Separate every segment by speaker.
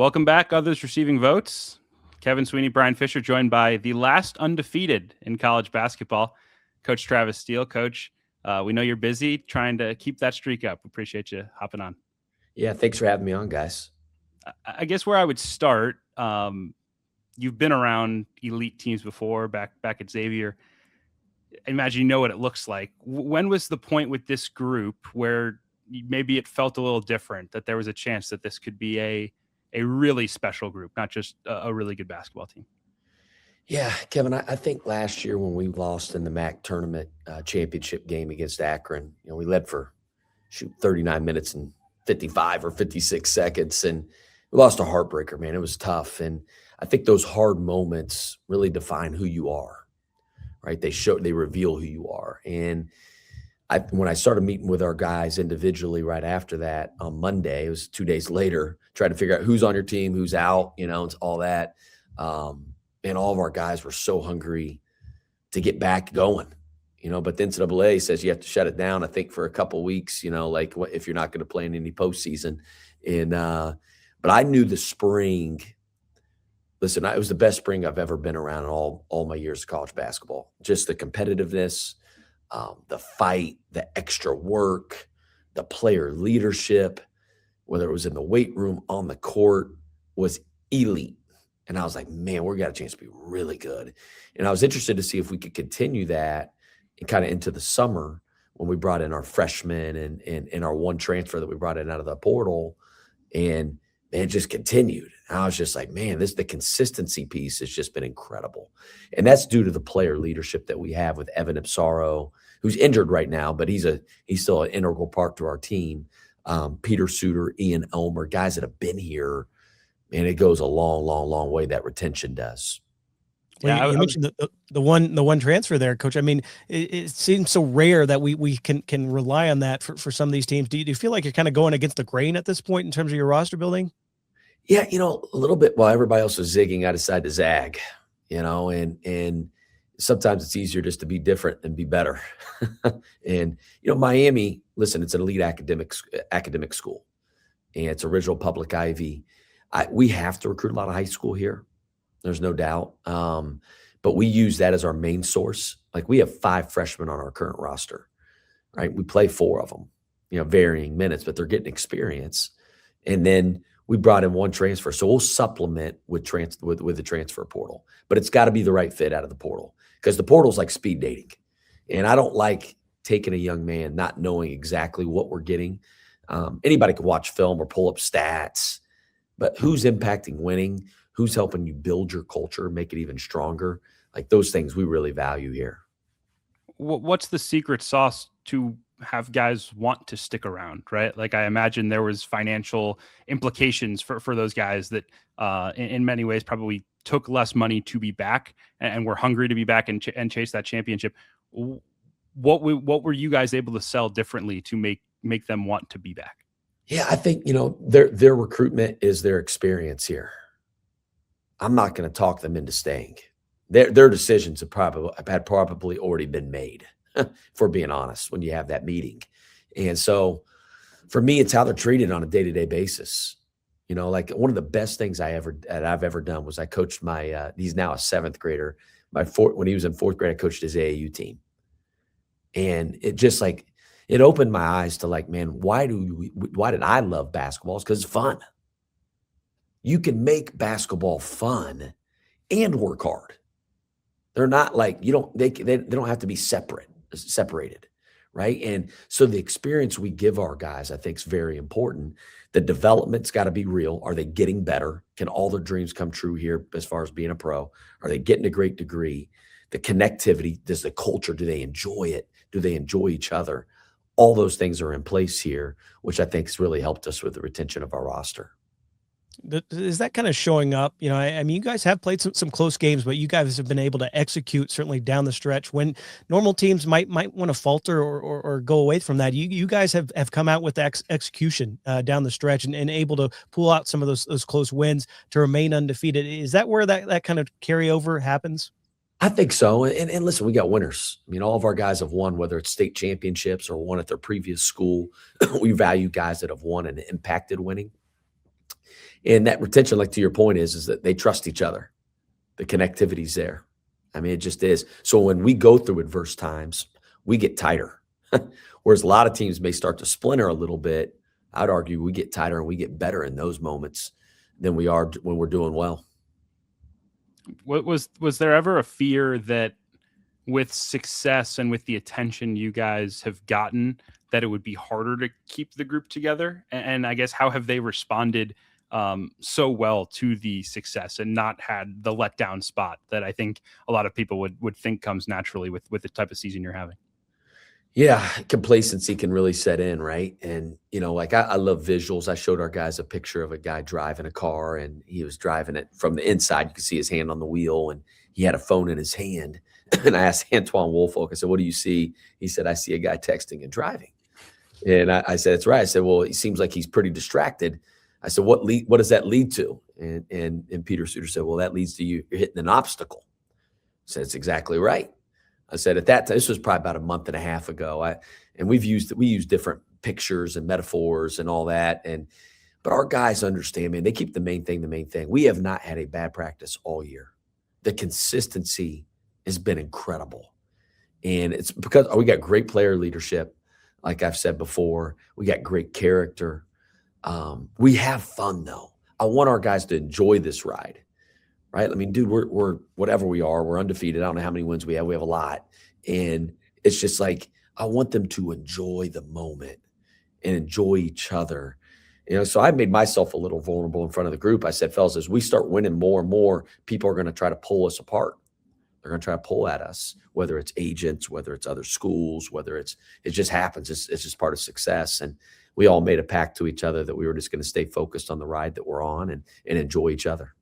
Speaker 1: Welcome back, others receiving votes. Kevin Sweeney, Brian Fisher, joined by the last undefeated in college basketball, Coach Travis Steele. Coach, we know you're busy trying to keep that streak up. Appreciate you hopping on.
Speaker 2: Yeah, thanks for having me on, guys.
Speaker 1: I guess where I would start, you've been around elite teams before, back at Xavier. I imagine you know what it looks like. When was the point with this group where maybe it felt a little different, that there was a chance that this could be a really special group, not just a really good basketball team?
Speaker 2: Yeah, Kevin, I think last year when we lost in the MAC tournament championship game against Akron, we led for 39 minutes and 55 or 56 seconds, and we lost a heartbreaker, man. It was tough, and I think those hard moments really define who you are, right? They reveal who you are, and when I started meeting with our guys individually right after that on Monday, it was 2 days later, trying to figure out who's on your team, who's out, it's all that. And all of our guys were so hungry to get back going, but the NCAA says you have to shut it down, I think, for a couple of weeks, like if you're not going to play in any postseason. And, but I knew the spring, listen, it was the best spring I've ever been around in all my years of college basketball. Just the competitiveness, the fight, the extra work, the player leadership, whether it was in the weight room, on the court, was elite. And I was like, man, we got a chance to be really good. And I was interested to see if we could continue that and kind of into the summer when we brought in our freshmen and our one transfer that we brought in out of the portal. And man, it just continued. And I was just like, man, the consistency piece has just been incredible. And that's due to the player leadership that we have with Evan Ipsaro, who's injured right now, but he's still an integral part to our team. Peter Suter, Ian Elmer, guys that have been here, and it goes a long, long, long way. That retention does.
Speaker 3: Well, you mentioned the one transfer there, Coach. I mean, it seems so rare that we can rely on that for some of these teams. Do you feel like you're kind of going against the grain at this point in terms of your roster building?
Speaker 2: Yeah, a little bit. While everybody else is zigging, I decided to zag. And sometimes it's easier just to be different and be better. And Miami, listen, it's an elite academic school, and it's original public Ivy. We have to recruit a lot of high school here. There's no doubt. But we use that as our main source. Like, we have 5 freshmen on our current roster, right? We play 4 of them, varying minutes, but they're getting experience. And then we brought in 1 transfer. So we'll supplement with the transfer portal. But it's got to be the right fit out of the portal, because the portal's like speed dating. And I don't like taking a young man not knowing exactly what we're getting. Anybody can watch film or pull up stats, but who's impacting winning? Who's helping you build your culture, make it even stronger? Like, those things we really value here.
Speaker 1: What's the secret sauce to have guys want to stick around, right? Like, I imagine there was financial implications for those guys that in many ways probably took less money to be back and were hungry to be back and chase that championship. What were you guys able to sell differently to make them want to be back?
Speaker 2: Yeah, I think, their recruitment is their experience here. I'm not going to talk them into staying. Their decisions had probably already been made, for being honest, when you have that meeting. And so for me, it's how they're treated on a day-to-day basis. Like, one of the best things I've ever done was I coached he's now a 7th grader. When he was in 4th grade, I coached his AAU team. And it just it opened my eyes to, like, man, why did I love basketball? It's because it's fun. You can make basketball fun and work hard. They're not like, they don't have to be separated, right? And so the experience we give our guys, I think, is very important. The development's got to be real. Are they getting better? Can all their dreams come true here as far as being a pro? Are they getting a great degree? The connectivity, does the culture, do they enjoy it? Do they enjoy each other? All those things are in place here, which I think has really helped us with the retention of our roster.
Speaker 3: Is that kind of showing up? I mean, you guys have played some close games, but you guys have been able to execute certainly down the stretch when normal teams might want to falter or go away from that. You guys have come out with execution down the stretch and able to pull out some of those close wins to remain undefeated. Is that where that kind of carryover happens?
Speaker 2: I think so. And listen, we got winners. I mean, all of our guys have won, whether it's state championships or won at their previous school. We value guys that have won and impacted winning. And that retention, like to your point, is that they trust each other. The connectivity's there. I mean, it just is. So when we go through adverse times, we get tighter. Whereas a lot of teams may start to splinter a little bit. I'd argue we get tighter and we get better in those moments than we are when we're doing well.
Speaker 1: Was there ever a fear that with success and with the attention you guys have gotten, that it would be harder to keep the group together? And I guess, how have they responded so well to the success and not had the letdown spot that I think a lot of people would think comes naturally with the type of season you're having?
Speaker 2: Yeah, complacency can really set in, right? And, like I love visuals. I showed our guys a picture of a guy driving a car, and he was driving it from the inside. You could see his hand on the wheel, and he had a phone in his hand. And I asked Antoine Woolfolk, I said, "What do you see?" He said, "I see a guy texting and driving." And I said, "That's right." I said, "Well, he seems like he's pretty distracted." I said, "What does that lead to?" And Peter Suter said, "Well, that leads to you're hitting an obstacle." I said, "That's exactly right." I said, at that time, this was probably about a month and a half ago. We use different pictures and metaphors and all that. But our guys understand, man, they keep the main thing the main thing. We have not had a bad practice all year. The consistency has been incredible. And it's because we got great player leadership. Like I've said before, we got great character. We have fun though. I want our guys to enjoy this ride. Right? I mean, dude, we're whatever we are, we're undefeated. I don't know how many wins we have. We have a lot. And it's just like, I want them to enjoy the moment and enjoy each other. So I made myself a little vulnerable in front of the group. I said, fellas, as we start winning more and more, people are going to try to pull us apart. They're going to try to pull at us, whether it's agents, whether it's other schools, it just happens. It's just part of success. And we all made a pact to each other that we were just going to stay focused on the ride that we're on and enjoy each other.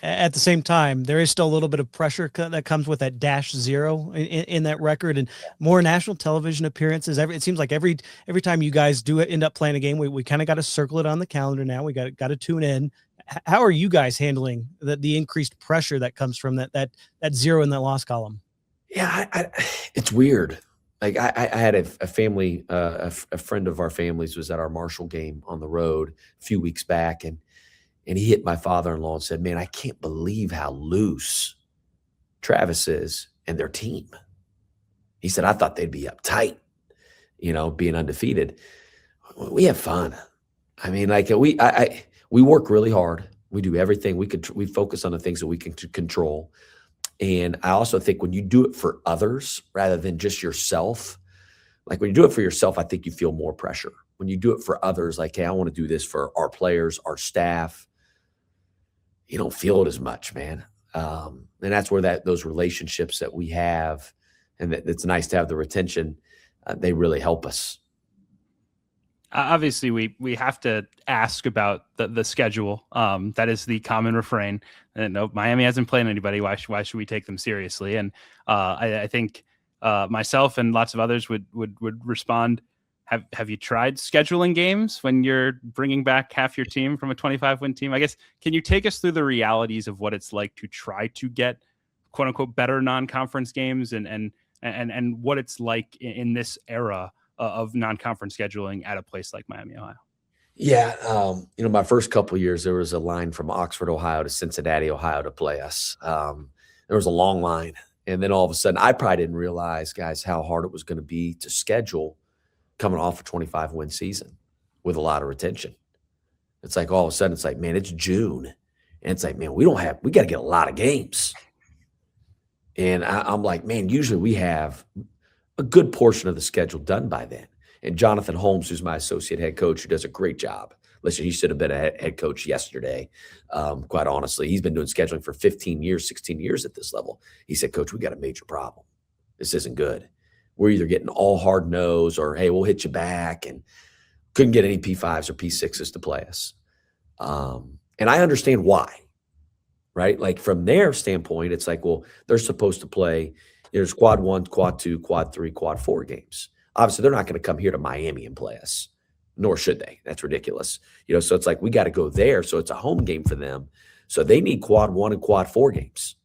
Speaker 3: At the same time, there is still a little bit of pressure that comes with that -0 in that record, and more national television appearances. It seems like every time you guys do end up playing a game, we kind of got to circle it on the calendar now. We got to tune in. How are you guys handling the increased pressure that comes from that 0 in that loss column?
Speaker 2: Yeah, it's weird. Like I had a family, a friend of our families was at our Marshall game on the road a few weeks back, and he hit my father-in-law and said, "Man, I can't believe how loose Travis is and their team." He said, "I thought they'd be uptight, being undefeated." We have fun. I mean, like we work really hard. We do everything we focus on the things that we can control. And I also think when you do it for others rather than just yourself, like when you do it for yourself, I think you feel more pressure. When you do it for others, like, hey, I want to do this for our players, our staff, you don't feel it as much, man. And that's where those relationships that we have, and it's nice to have the retention, they really help us.
Speaker 1: Obviously, we have to ask about the schedule. That is the common refrain. And no, Miami hasn't played anybody. Why should we take them seriously? And I think myself and lots of others would respond. Have you tried scheduling games when you're bringing back half your team from a 25-win team? I guess, can you take us through the realities of what it's like to try to get quote unquote better non-conference games and what it's like in this era of non-conference scheduling at a place like Miami, Ohio?
Speaker 2: Yeah. My first couple of years, there was a line from Oxford, Ohio to Cincinnati, Ohio to play us. There was a long line. And then all of a sudden, I probably didn't realize, guys, how hard it was going to be to schedule coming off a 25-win season with a lot of retention. It's like all of a sudden, it's like, man, it's June. And it's like, man, we got to get a lot of games. And I'm like, man, usually we have a good portion of the schedule done by then. And Jonathan Holmes, who's my associate head coach, who does a great job. Listen, he should have been a head coach yesterday, quite honestly. He's been doing scheduling for 15 years, 16 years at this level. He said, "Coach, we got a major problem. This isn't good. We're either getting all hard nose or, hey, we'll hit you back," and couldn't get any P5s or P6s to play us. And I understand why, right? Like from their standpoint, it's like, well, they're supposed to play. There's quad 1, quad 2, quad 3, quad 4 games. Obviously, they're not going to come here to Miami and play us, nor should they. That's ridiculous. So it's like we got to go there. So it's a home game for them. So they need quad 1 and quad 4 games.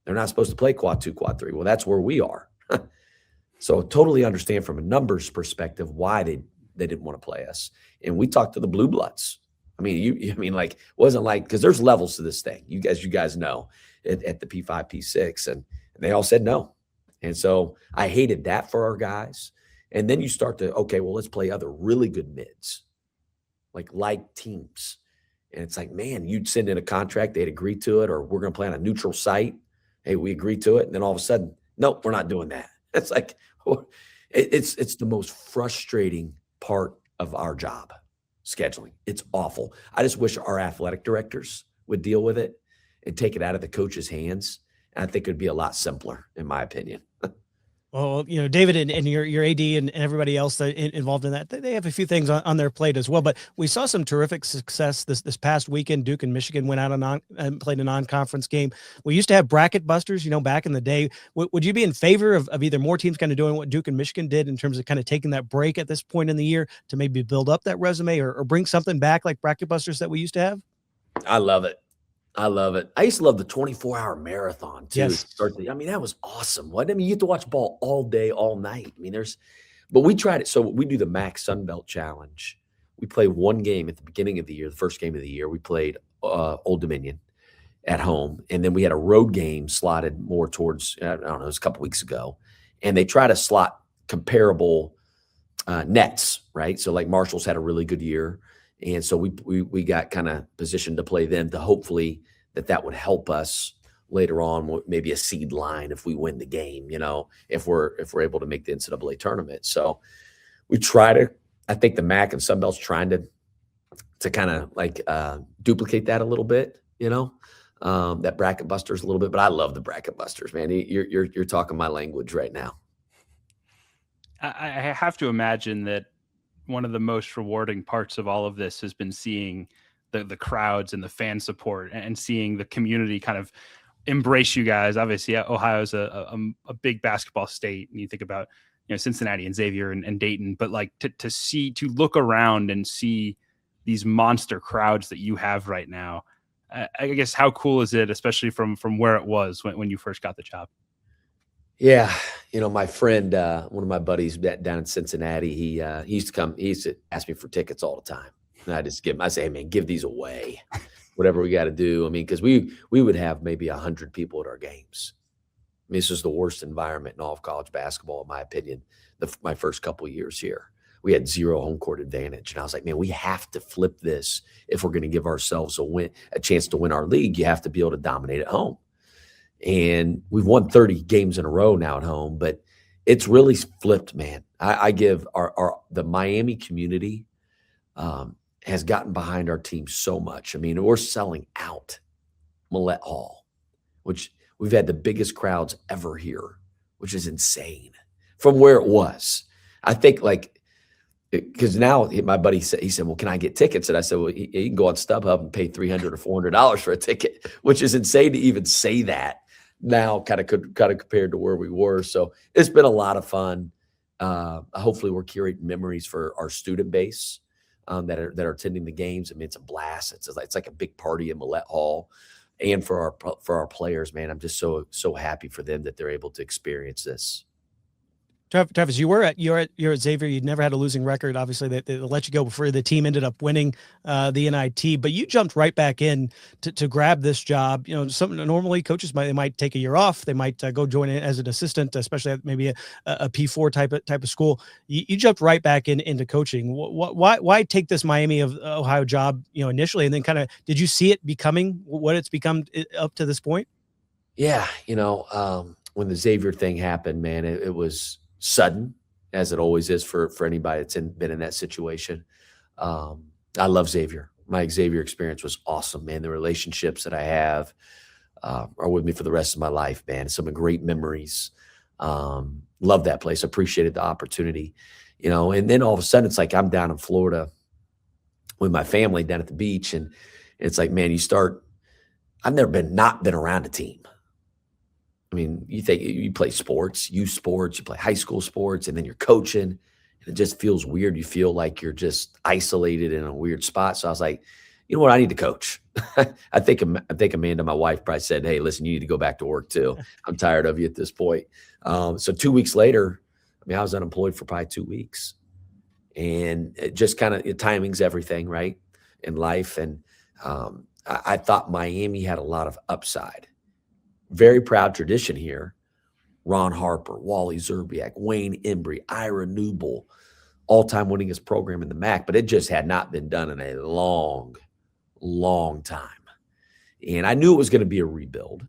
Speaker 2: They're not supposed to play quad 2, quad 3. Well, that's where we are. So totally understand from a numbers perspective why they didn't want to play us. And we talked to the Blue Bloods. I mean, like, it wasn't like, because there's levels to this thing. You guys know at the P5, P6, and they all said no. And so I hated that for our guys. And then you start to, okay, well, let's play other really good mids, like teams. And it's like, man, you'd send in a contract, they'd agree to it, or we're going to play on a neutral site. Hey, we agree to it. And then all of a sudden, nope, we're not doing that. It's like, it's the most frustrating part of our job, scheduling. It's awful. I just wish our athletic directors would deal with it and take it out of the coach's hands. And I think it'd be a lot simpler, in my opinion.
Speaker 3: Well, David and your AD and everybody else that involved in that, they have a few things on their plate as well. But we saw some terrific success this past weekend. Duke and Michigan went out and played a non-conference game. We used to have bracket busters, back in the day. Would you be in favor of either more teams kind of doing what Duke and Michigan did in terms of kind of taking that break at this point in the year to maybe build up that resume or bring something back like bracket busters that we used to have?
Speaker 2: I love it. I love it. I used to love the 24-hour marathon too.
Speaker 3: Yes.
Speaker 2: That was awesome. You get to watch ball all day, all night. I mean, but we tried it. So we do the MAC Sun Belt Challenge. We play one game at the beginning of the year, the first game of the year. We played Old Dominion at home, and then we had a road game slotted more towards, I don't know, it was a couple weeks ago, and they try to slot comparable nets, right? So like Marshall's had a really good year. And so we got kind of positioned to play them to hopefully that would help us later on, maybe a seed line if we win the game, if we're able to make the NCAA tournament. So we I think the MAC and Sun Belt's trying to kind of duplicate that a little bit, that bracket busters a little bit. But I love the bracket busters, man. You're talking my language right now.
Speaker 1: I have to imagine that one of the most rewarding parts of all of this has been seeing the crowds and the fan support and seeing the community kind of embrace you guys. Obviously, Ohio's a big basketball state, and you think about Cincinnati and Xavier and Dayton, but like to look around and see these monster crowds that you have right now. I guess how cool is it, especially from where it was when you first got the job?
Speaker 2: Yeah. My friend, one of my buddies down in Cincinnati, he used to ask me for tickets all the time. And I say, hey man, give these away, whatever we got to do. I mean, cause we would have maybe 100 people at our games. I mean, this is the worst environment in all of college basketball, in my opinion, my first couple of years here. We had 0 home court advantage. And I was like, man, we have to flip this. If we're going to give ourselves a chance to win our league, you have to be able to dominate at home. And we've won 30 games in a row now at home, but it's really flipped, man. I give the Miami community has gotten behind our team so much. I mean, we're selling out Millett Hall, which we've had the biggest crowds ever here, which is insane from where it was. I think because now my buddy said, well, can I get tickets? And I said, well, you can go on StubHub and pay $300 or $400 for a ticket, which is insane to even say that now, kind of compared to where we were. So it's been a lot of fun. Hopefully we're curating memories for our student base that are attending the games. I mean, it's a blast. It's like a big party in Millett Hall, and for our players, man, I'm just so happy for them that they're able to experience this.
Speaker 3: Travis, you're at Xavier. You'd never had a losing record. Obviously, they let you go before the team ended up winning the NIT, but you jumped right back in to grab this job. Normally coaches might take a year off. They might go join in as an assistant, especially at maybe a P4 type of school. You jumped right back into coaching. Why take this Miami of Ohio job, initially, and then kind of did you see it becoming what it's become up to this point?
Speaker 2: Yeah, when the Xavier thing happened, man, it was sudden, as it always is for anybody that's been in that situation. I love Xavier. My Xavier experience was awesome, man. The relationships that I have are with me for the rest of my life, man. Some great memories. Love that place. Appreciated the opportunity, and then all of a sudden it's like I'm down in Florida with my family down at the beach, and it's like, man, I've never not been around a team. I mean, you think you play sports, youth sports, you play high school sports, and then you're coaching, and it just feels weird. You feel like you're just isolated in a weird spot. So I was like, you know what? I need to coach. I think Amanda, my wife, probably said, hey, listen, you need to go back to work too. I'm tired of you at this point. So 2 weeks later, I was unemployed for probably 2 weeks. And it just kind of, timing's everything, right? in life. And I thought Miami had a lot of upside. Very proud tradition here. Ron Harper, Wally Zerbiak, Wayne Embry, Ira Newble, all-time winningest program in the MAC, but it just had not been done in a long, long time. And I knew it was going to be a rebuild.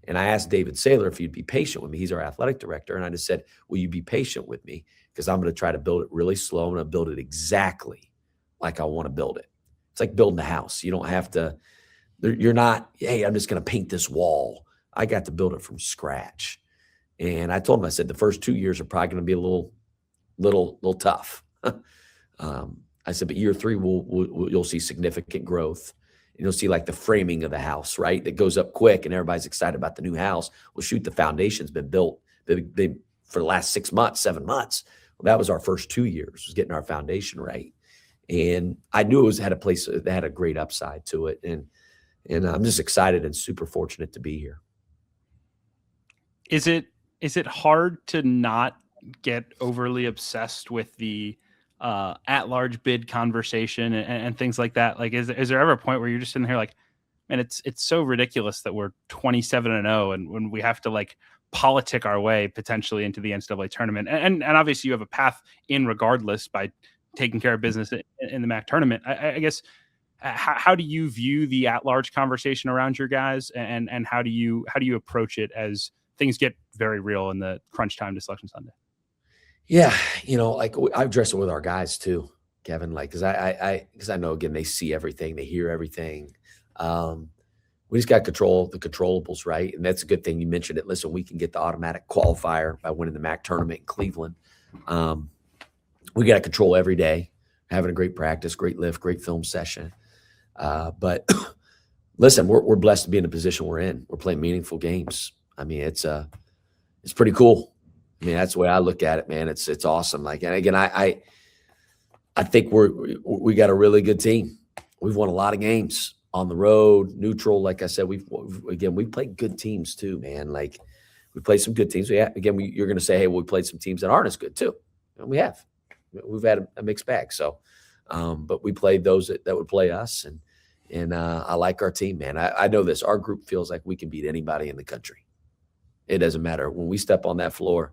Speaker 2: And I asked David Saylor if he'd be patient with me. He's our athletic director. And I just said, will you be patient with me? Because I'm going to try to build it really slow. I'm going to build it exactly like I want to build it. It's like building a house. You don't have to, you're not, hey, I'm just going to paint this wall. I got to build it from scratch. And I told him, I said, the first 2 years are probably going to be a little tough. I said, but year 3, you'll see significant growth. And you'll see like the framing of the house, right? That goes up quick and everybody's excited about the new house. Well, shoot, the foundation's been built for the last 6 months, 7 months. Well, that was our first 2 years, was getting our foundation right. And I knew it had a place that had a great upside to it. And I'm just excited and super fortunate to be here.
Speaker 1: Is it hard to not get overly obsessed with the at-large bid conversation and things like that? Like, is there ever a point where you're just sitting here like, man, it's so ridiculous that we're 27-0 and when we have to like politic our way potentially into the NCAA tournament, and obviously you have a path in regardless by taking care of business in the MAC tournament. I guess how do you view the at-large conversation around your guys, and how do you approach it as things get very real in the crunch time to Selection Sunday?
Speaker 2: Yeah, like I address it with our guys too, Kevin. Like, because I know, again, they see everything, they hear everything. We just got to control the controllables, right? And that's a good thing you mentioned it. Listen, we can get the automatic qualifier by winning the MAC tournament in Cleveland. We got to control every day, having a great practice, great lift, great film session. But listen, we're blessed to be in the position we're in. We're playing meaningful games. I mean, it's pretty cool. I mean, that's the way I look at it, man. It's awesome. Like, and again, I think we got a really good team. We've won a lot of games on the road, neutral. Like I said, we played good teams too, man. Like, we played some good teams. You're going to say, hey, well, we played some teams that aren't as good too. And we have. We've had a mixed bag. So, but we played those that would play us, and I like our team, man. I know this. Our group feels like we can beat anybody in the country. It doesn't matter. When we step on that floor,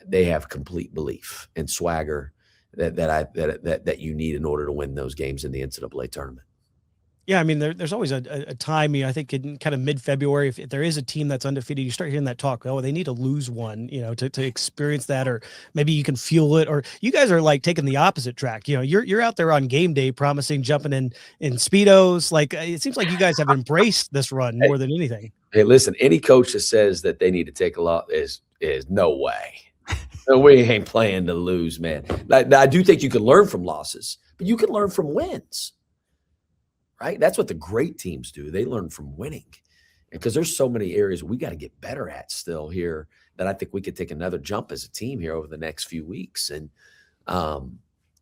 Speaker 2: they have complete belief and swagger that you need in order to win those games in the NCAA tournament.
Speaker 3: Yeah, I mean, there's always a time, I think in kind of mid-February, if there is a team that's undefeated, you start hearing that talk, oh, they need to lose one, to experience that, or maybe you can fuel it, or you guys are like taking the opposite track. You're out there on game day promising jumping in Speedos. Like, it seems like you guys have embraced this run more than anything.
Speaker 2: Hey, listen, any coach that says that they need to take a lot is no way. No, we ain't playing to lose, man. I do think you can learn from losses, but you can learn from wins. Right? That's what the great teams do. They learn from winning, because there's so many areas we got to get better at still here that I think we could take another jump as a team here over the next few weeks. And,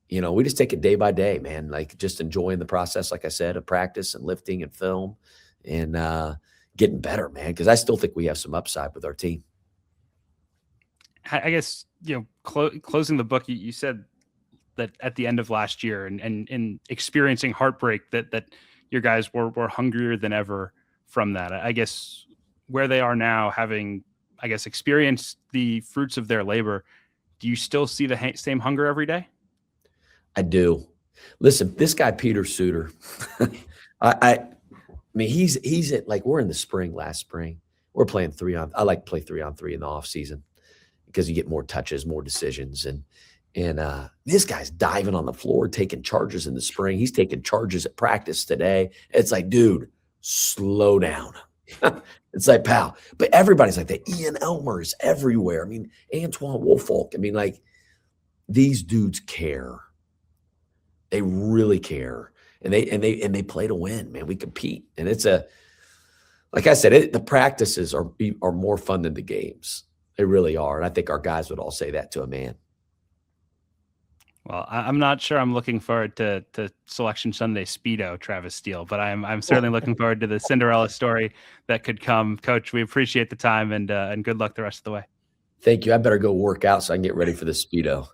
Speaker 2: we just take it day by day, man, like just enjoying the process, like I said, of practice and lifting and film and getting better, man, because I still think we have some upside with our team.
Speaker 1: I guess, closing the book, you said that at the end of last year and experiencing heartbreak that your guys were hungrier than ever from that. I guess where they are now, having, experienced the fruits of their labor, do you still see the same hunger every day?
Speaker 2: I do. Listen, this guy, Peter Suter, I mean, he's at, like, we're in the spring, last spring. We're playing I like to play 3-on-3 in the off season because you get more touches, more decisions. And this guy's diving on the floor, taking charges in the spring. He's taking charges at practice today. It's like, dude, slow down. It's like, pal. But everybody's like that. Ian Elmer is everywhere. I mean, Antoine Woolfolk. I mean, like, these dudes care. They really care. And they play to win, man. We compete. And it's like I said, the practices are more fun than the games. They really are. And I think our guys would all say that to a man.
Speaker 1: Well, I'm not sure I'm looking forward to Selection Sunday Speedo, Travis Steele, but I'm certainly looking forward to the Cinderella story that could come. Coach, we appreciate the time and good luck the rest of the way.
Speaker 2: Thank you. I better go work out so I can get ready for the Speedo.